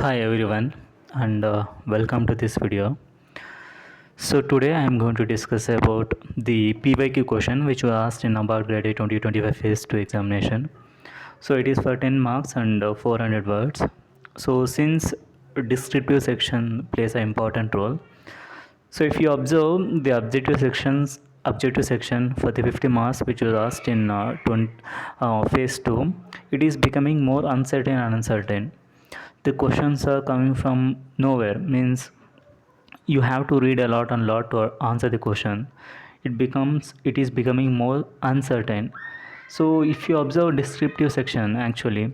Hi everyone, and welcome to this video. So today I am going to discuss about the PYQ question which was asked in Nabard GRADE A 2025 Phase 2 examination. So it is for 10 marks and 400 words. So since descriptive section plays an important role, so if you observe the objective section for the 50 marks which was asked in phase 2, it is becoming more uncertain and uncertain. The questions are coming from nowhere, means you have to read a lot and lot to answer the question. It is becoming more uncertain. So if you observe descriptive section, actually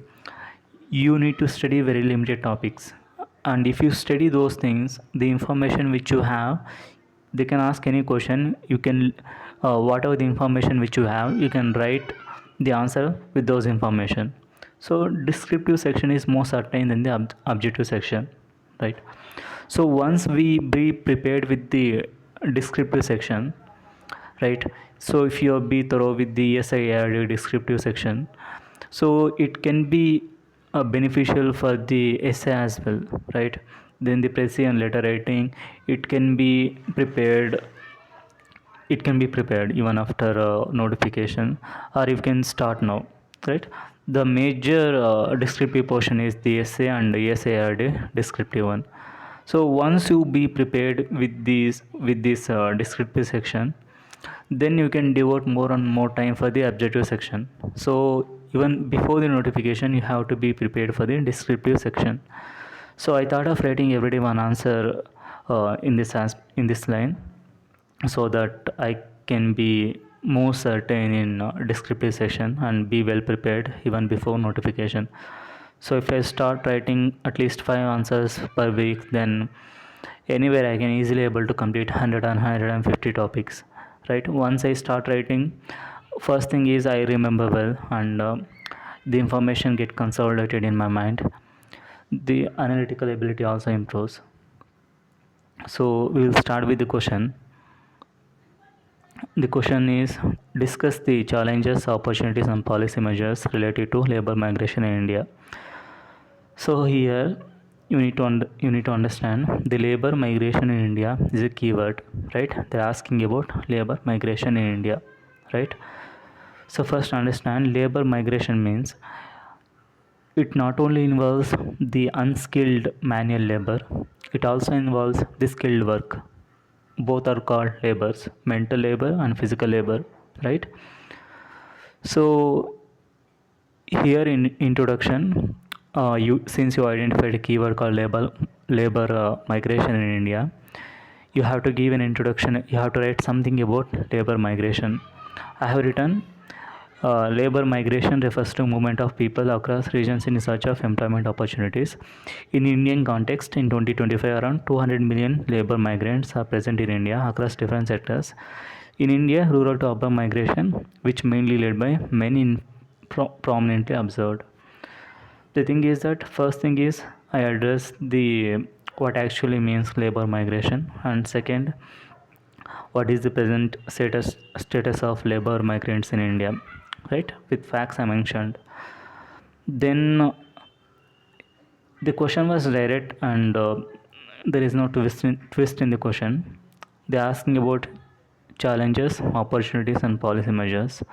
you need to study very limited topics, and if you study those things, the information which you have, they can ask any question, you can whatever the information which you have, you can write the answer with those information. So descriptive section is more certain than the objective section, right? So once we be prepared with the descriptive section, right, so if you be thorough with the SIR descriptive section, so it can be beneficial for the essay as well, right? Then the precis and letter writing, it can be prepared it can be prepared even after notification, or you can start now, right? The major descriptive portion is the essay and the SARD descriptive one. So once you be prepared with this descriptive section, then you can devote more and more time for the objective section. So even before the notification, you have to be prepared for the descriptive section. So I thought of writing everyday one answer in this line, so that I can be more certain in descriptive section and be well prepared even before notification. So if I start writing at least 5 answers per week, then anywhere I can easily able to complete 100 and 150 topics, right? Once I start writing, first thing is I remember well, and the information get consolidated in my mind. The analytical ability also improves. So we will start with the question. The question is, discuss the challenges, opportunities and policy measures related to labor migration in India. So here you need to understand the labor migration in India is a keyword, right? They're asking about labor migration in India, right? So first understand, labor migration means it not only involves the unskilled manual labor, it also involves the skilled work. Both are called labors, mental labor and physical labor, right? So here in introduction, you since you identified a keyword called labor migration in India, you have to give an introduction. You have to write something about labor migration. I have written, labor migration refers to movement of people across regions in search of employment opportunities. In Indian context, in 2025, around 200 million labor migrants are present in India across different sectors. In India, rural to urban migration, which mainly led by men, in prominently observed. The thing is that first thing is I address the what actually means labor migration, and second, what is the present status of labor migrants in India, right? With facts I mentioned. Then the question was direct, and there is no twist in the question. They are asking about challenges, opportunities and policy measures.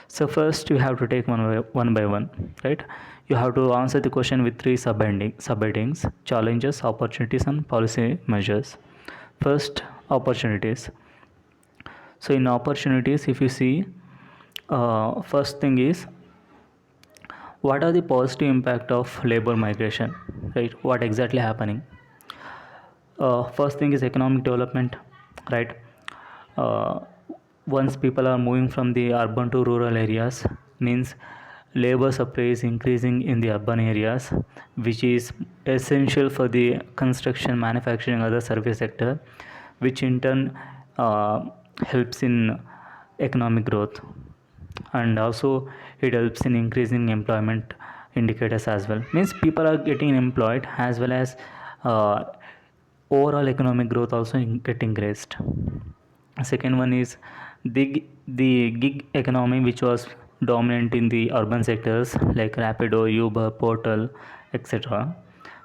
So first you have to take one by one, right? You have to answer the question with three subheadings: challenges, opportunities and policy measures. First, opportunities. So in opportunities, if you see, first thing is, what are the positive impact of labor migration, right? What exactly happening? First thing is economic development, right? uh, Once people are moving from the urban to rural areas, means labor supply is increasing in the urban areas, which is essential for the construction, manufacturing, other service sector, which in turn helps in economic growth, and also it helps in increasing employment indicators as well. Means people are getting employed, as well as uh, overall economic growth also get increased. Second one is the gig economy, which was dominant in the urban sectors like Rapido, Uber, Portal, etc.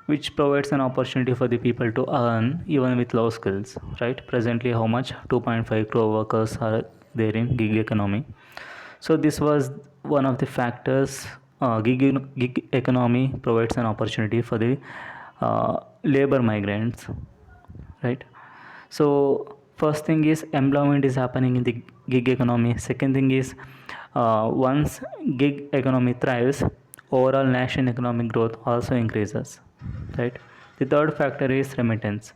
which provides an opportunity for the people to earn even with low skills, right? Presently, how much? 2.5 crore workers are there in gig economy. So this was one of the factors. Gig economy provides an opportunity for the labor migrants, right? So first thing is employment is happening in the gig economy. Second thing is once gig economy thrives, overall national economic growth also increases, right? The third factor is remittance.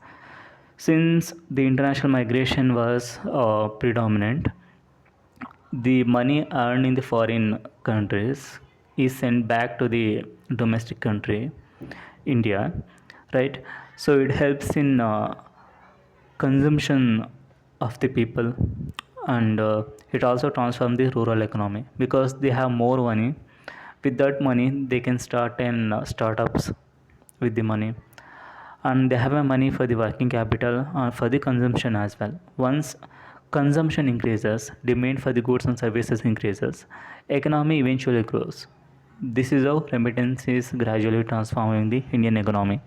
Since the international migration was predominant, the money earned in the foreign countries is sent back to the domestic country, India, right? So it helps in consumption of the people, and it also transforms the rural economy because they have more money. With that money they can start in startups with the money, and they have a money for the working capital for the consumption as well. Once consumption increases, demand for the goods and services increases, economy eventually grows. This is how remittance is gradually transforming the Indian economy.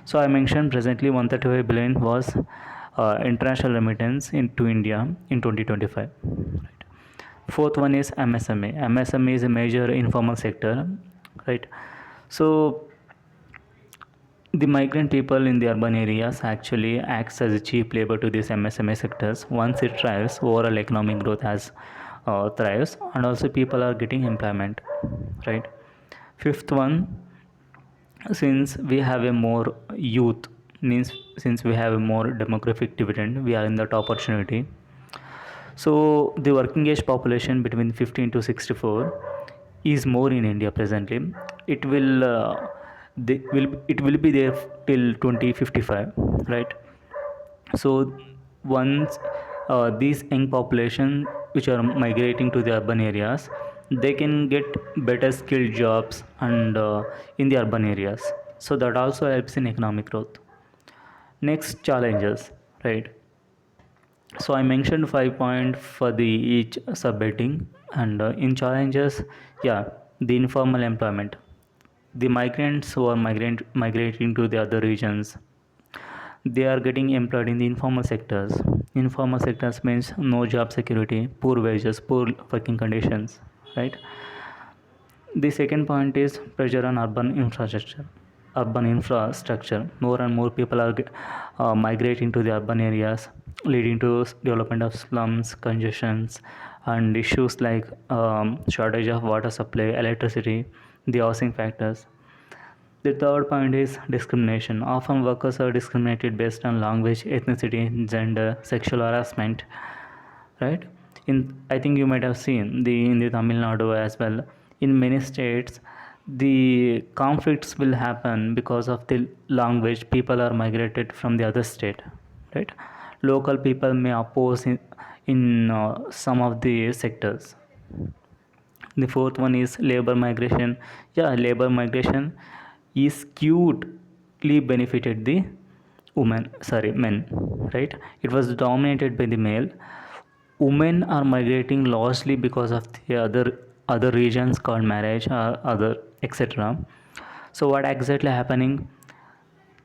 So I mentioned presently 135 billion was international remittance into India in 2025. Right. Fourth one is MSME. MSME is a major informal sector, right? So the migrant people in the urban areas actually acts as a cheap labor to these MSME sectors. Once it thrives, overall economic growth has thrives, and also people are getting employment, right? Fifth one, since we have a more youth, means since we have a more demographic dividend, we are in that opportunity. So the working age population between 15 to 64 is more in India presently. It will it will be there till 2055, right? So once these young population which are migrating to the urban areas, they can get better skilled jobs and in the urban areas. So that also helps in economic growth. Next, challenges, right? So I mentioned 5 points for the each subheading, and in challenges, yeah, the informal employment. The migrants who are migrating to the other regions, they are getting employed in the informal sectors. Informal sectors means no job security, poor wages, poor working conditions, right? The second point is pressure on urban infrastructure. Urban infrastructure. More and more people are migrating to the urban areas, leading to development of slums, congestions, and issues like shortage of water supply, electricity, the housing factors. The third point is discrimination. Often workers are discriminated based on language, ethnicity, gender, sexual harassment, right? In, I think you might have seen the in the Tamil Nadu as well. In many states, the conflicts will happen because of the language. People are migrated from the other state, right? Local people may oppose in some of the sectors. The fourth one is labor migration. Yeah, labor migration is skewedly benefited the men, right? It was dominated by the male. Women are migrating largely because of the other regions called marriage or other etc. So what exactly happening?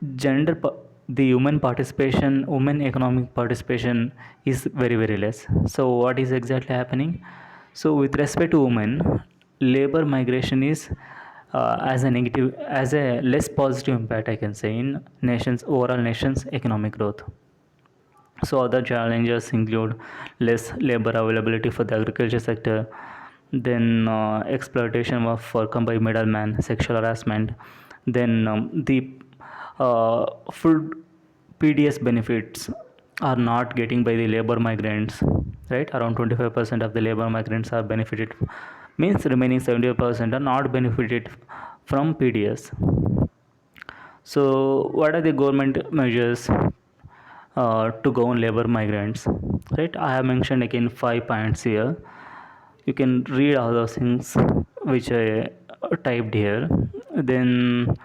The human participation, women economic participation is very less. So what is exactly happening? So with respect to women, labor migration is as a negative, as a less positive impact, I can say, in nations overall nations economic growth. So other challenges include less labor availability for the agriculture sector, then exploitation of work by middlemen, sexual harassment, then the full PDS benefits are not getting by the labor migrants, right? Around 25% of the labor migrants are benefited, means remaining 70% are not benefited from PDS. So what are the government measures to govern labor migrants, right? I have mentioned again 5 points here. You can read all those things which I typed here. Then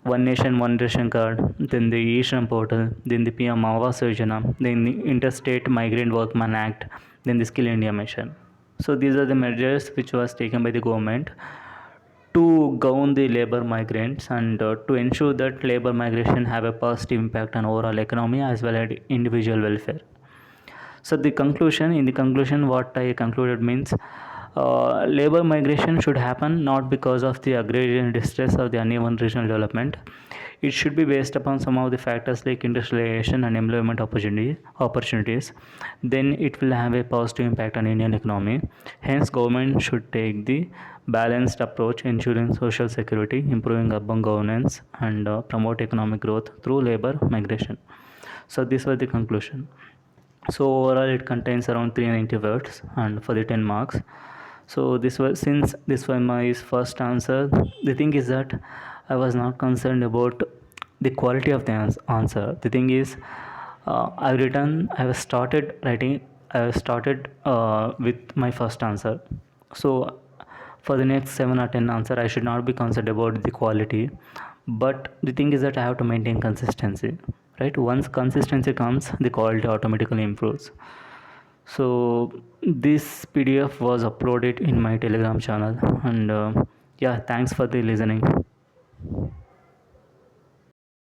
one nation one ration card, then the e-shram portal, then the PM Awas Yojana, then the interstate migrant workman act, then the skill India mission. So these are the measures which was taken by the government to govern the labor migrants and to ensure that labor migration have a positive impact on overall economy as well as individual welfare. So in the conclusion, what I concluded means labor migration should happen not because of the agrarian distress or the uneven regional development. It should be based upon some of the factors like industrialization and employment opportunities. Then it will have a positive impact on Indian economy. Hence, government should take the balanced approach, ensuring social security, improving urban governance, and promote economic growth through labor migration. So this was the conclusion. So overall it contains around 390 words and for the 10 marks. So since this was my first answer, the thing is that I was not concerned about the quality of the answer. The thing is, I was started writing, I was started with my first answer. So for the next 7 or 10 answer I should not be concerned about the quality, but the thing is that I have to maintain consistency, right? Once consistency comes, the quality automatically improves. So this PDF was uploaded in my Telegram channel, and yeah, thanks for the listening.